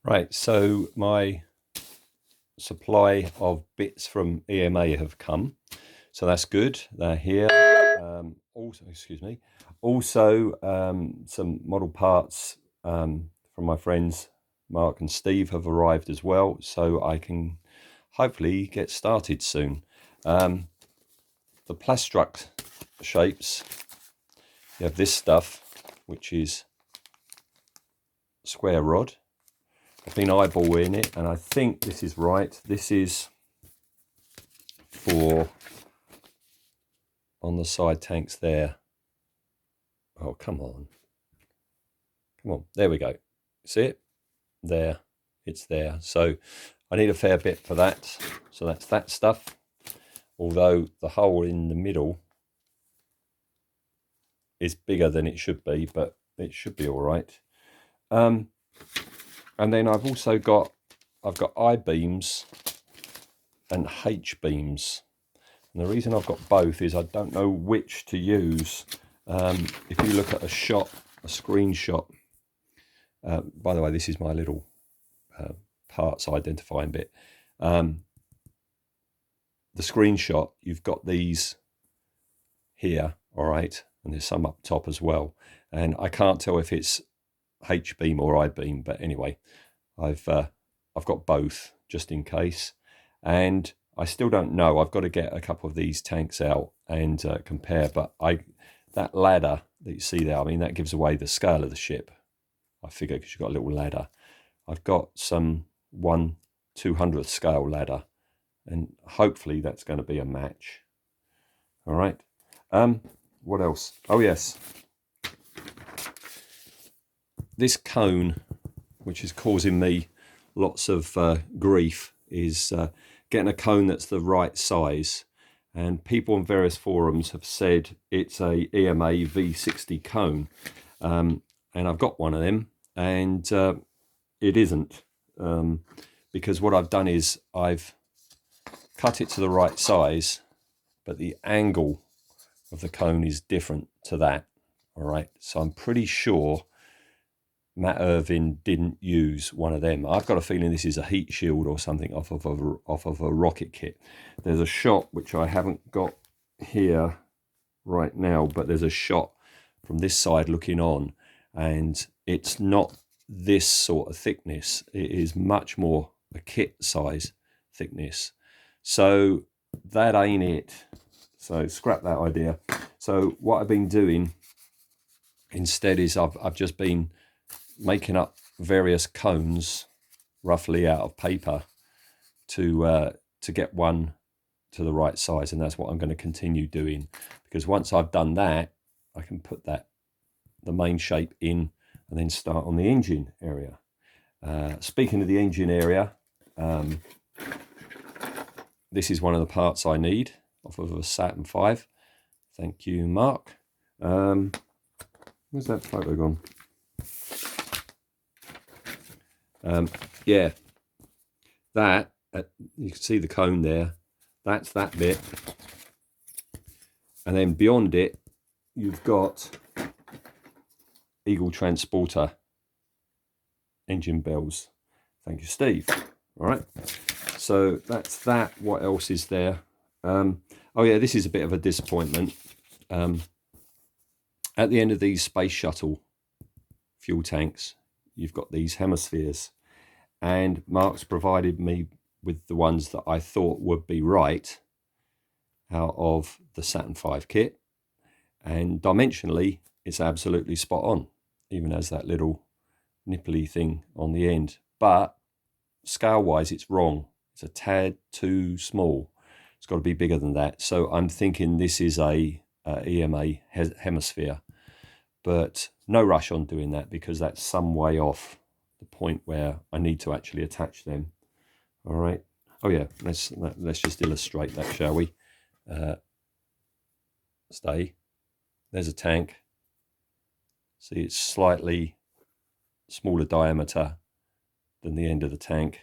Right, so my supply of bits from EMA have come, so that's good. They're here. Also, excuse me. Also, some model parts from my friends Mark and Steve have arrived as well, so I can hopefully get started soon. The Plastruct shapes, you have this stuff, which is square rod. I've been eyeballing it, and I think this is right. This is for on the side tanks there. Oh, come on. Come on. There we go. See it? There. It's there. So I need a fair bit for that. So that's that stuff. Although the hole in the middle is bigger than it should be, but it should be all right. And then I've also got, I-beams and H-beams. And the reason I've got both is I don't know which to use. If you look at a screenshot, by the way, this is my little parts identifying bit. The screenshot, you've got these here, all right, and there's some up top as well. And I can't tell if it's H-beam or I-beam, but anyway, I've got both just in case. And I still don't know. I've got to get a couple of these tanks out and compare. But that ladder that you see there, I mean, that gives away the scale of the ship, I figure, because you've got a little ladder. I've got some 1/200th scale ladder, and hopefully that's going to be a match. All right. What else? Oh, yes. This cone, which is causing me lots of grief, is getting a cone that's the right size. And people on various forums have said it's a EMA V60 cone. And I've got one of them, and it isn't. Because what I've done is I've cut it to the right size, but the angle of the cone is different to that. All right. So I'm pretty sure Matt Irvin didn't use one of them. I've got a feeling this is a heat shield or something off of a rocket kit. There's a shot which I haven't got here right now, but there's a shot from this side looking on, and it's not this sort of thickness. It is much more a kit size thickness. So that ain't it. So scrap that idea. So what I've been doing instead is I've just been making up various cones roughly out of paper to get one to the right size, and that's what I'm going to continue doing, because once I've done that, I can put the main shape in and then start on the engine area. Speaking of the engine area, this is one of the parts I need off of a Saturn V. Thank you, Mark. Where's that photo gone? Yeah, that you can see the cone there. That's that bit, and then beyond it, you've got Eagle Transporter engine bells. Thank you, Steve. All right, so that's that. What else is there? Oh yeah, this is a bit of a disappointment. At the end of these space shuttle fuel tanks, you've got these hemispheres, and Mark's provided me with the ones that I thought would be right out of the Saturn V kit, and dimensionally it's absolutely spot on, even as that little nipply thing on the end, but scale wise it's wrong. It's a tad too small. It's got to be bigger than that. So I'm thinking this is a EMA hemisphere, but no rush on doing that, because that's some way off the point where I need to actually attach them. All right. Oh yeah, let's just illustrate that, shall we? Stay. There's a tank. See, it's slightly smaller diameter than the end of the tank.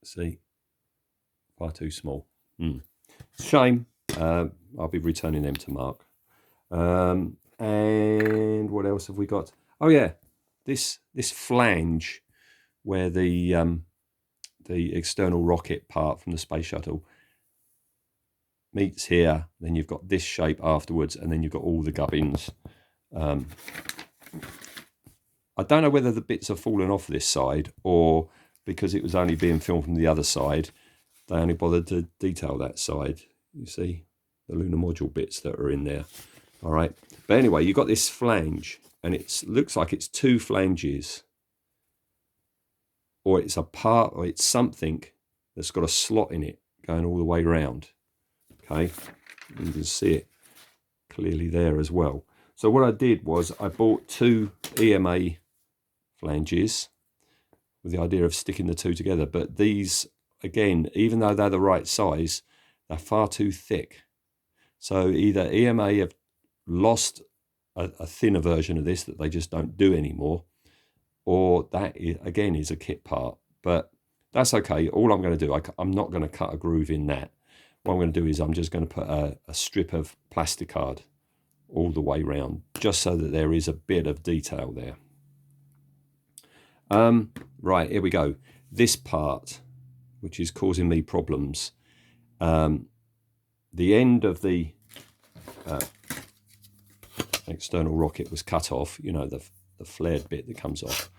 See, far too small. Shame. I'll be returning them to Mark. And what else have we got? Oh yeah, this flange where the external rocket part from the space shuttle meets here, then you've got this shape afterwards, and then you've got all the gubbins. I don't know whether the bits have fallen off this side, or because it was only being filmed from the other side, they only bothered to detail that side. You see the lunar module bits that are in there. All right, but anyway, you've got this flange, and it looks like it's two flanges, or it's a part, or it's something that's got a slot in it going all the way around. Okay, you can see it clearly there as well. So what I did was I bought two EMA flanges with the idea of sticking the two together. But these, again, even though they're the right size, they're far too thick. So either EMA have lost a thinner version of this that they just don't do anymore, or that, again, is a kit part. But that's okay. All I'm going to do, I'm not going to cut a groove in that. What I'm going to do is I'm just going to put a strip of plasticard all the way round, just so that there is a bit of detail there. Right, here we go. This part, which is causing me problems, the end of the external rocket was cut off. You know, the flared bit that comes off.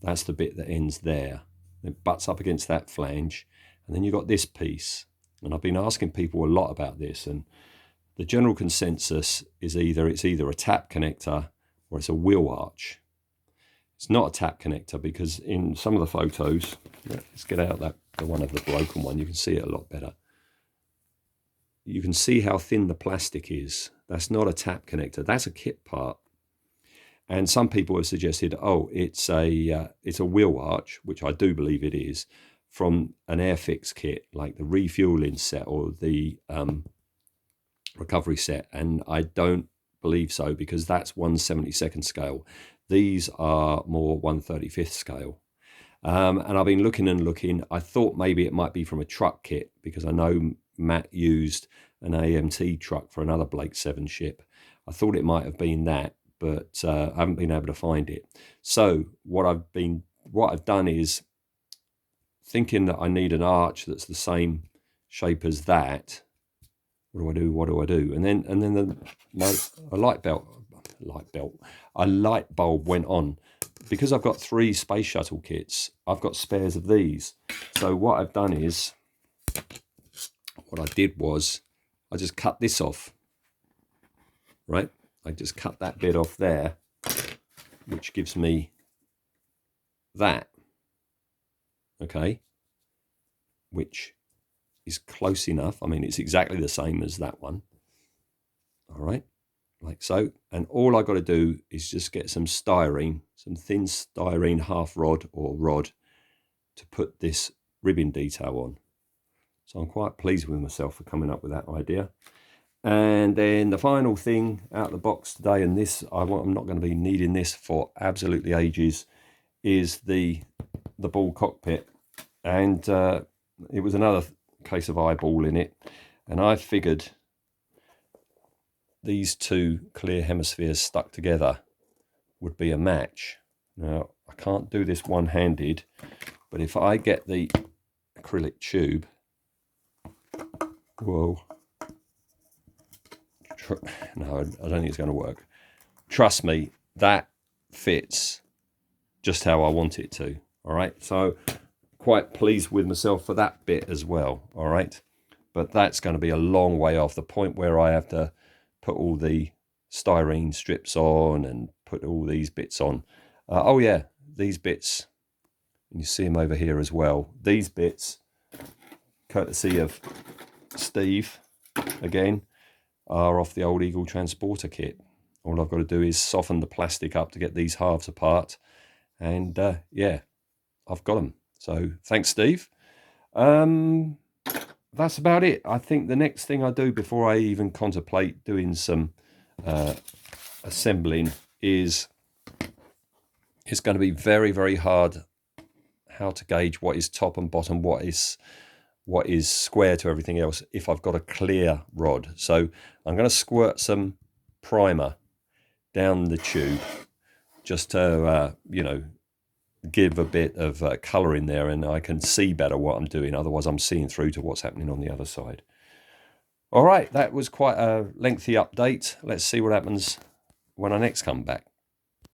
That's the bit that ends there. It butts up against that flange, and then you've got this piece. And I've been asking people a lot about this, and the general consensus is it's either a tap connector or it's a wheel arch. It's not a tap connector, because in some of the photos, let's get out the one of the broken one, you can see it a lot better. You can see how thin the plastic is. That's not a tap connector, that's a kit part. And some people have suggested, oh, it's a wheel arch, which I do believe it is, from an Airfix kit, like the refueling set or the recovery set. And I don't believe so, because that's 1/72nd scale. These are more 1/35th scale. And I've been looking. I thought maybe it might be from a truck kit, because I know Matt used an AMT truck for another Blake 7 ship. I thought it might have been that, but I haven't been able to find it. So what I've done is, thinking that I need an arch that's the same shape as that. What do I do? And then a light bulb went on. Because I've got 3 space shuttle kits, I've got spares of these. So what I've done is, what I did was, I just cut this off. Right? I just cut that bit off there, which gives me that. Okay, which is close enough. I mean, it's exactly the same as that one. All right, like so. And all I got to do is just get some styrene, some thin styrene half rod or rod, to put this ribbon detail on. So I'm quite pleased with myself for coming up with that idea. And then the final thing out of the box today, and this, I'm not going to be needing this for absolutely ages, is the ball cockpit. And it was another case of eyeballing it, and I figured these two clear hemispheres stuck together would be a match. Now, I can't do this one-handed, but if I get the acrylic tube, whoa, no, I don't think it's going to work. Trust me, that fits just how I want it to. All right, so quite pleased with myself for that bit as well. All right, but that's going to be a long way off the point where I have to put all the styrene strips on and put all these bits on. Oh yeah, these bits, and you see them over here as well. These bits, courtesy of Steve, again, are off the old Eagle Transporter kit. All I've got to do is soften the plastic up to get these halves apart, and yeah, I've got them. So thanks, Steve. That's about it. I think the next thing I do before I even contemplate doing some assembling is, it's going to be very, very hard how to gauge what is top and bottom, what is square to everything else if I've got a clear rod. So I'm going to squirt some primer down the tube just to, you know, give a bit of colour in there, and I can see better what I'm doing. Otherwise, I'm seeing through to what's happening on the other side. All right, that was quite a lengthy update. Let's see what happens when I next come back.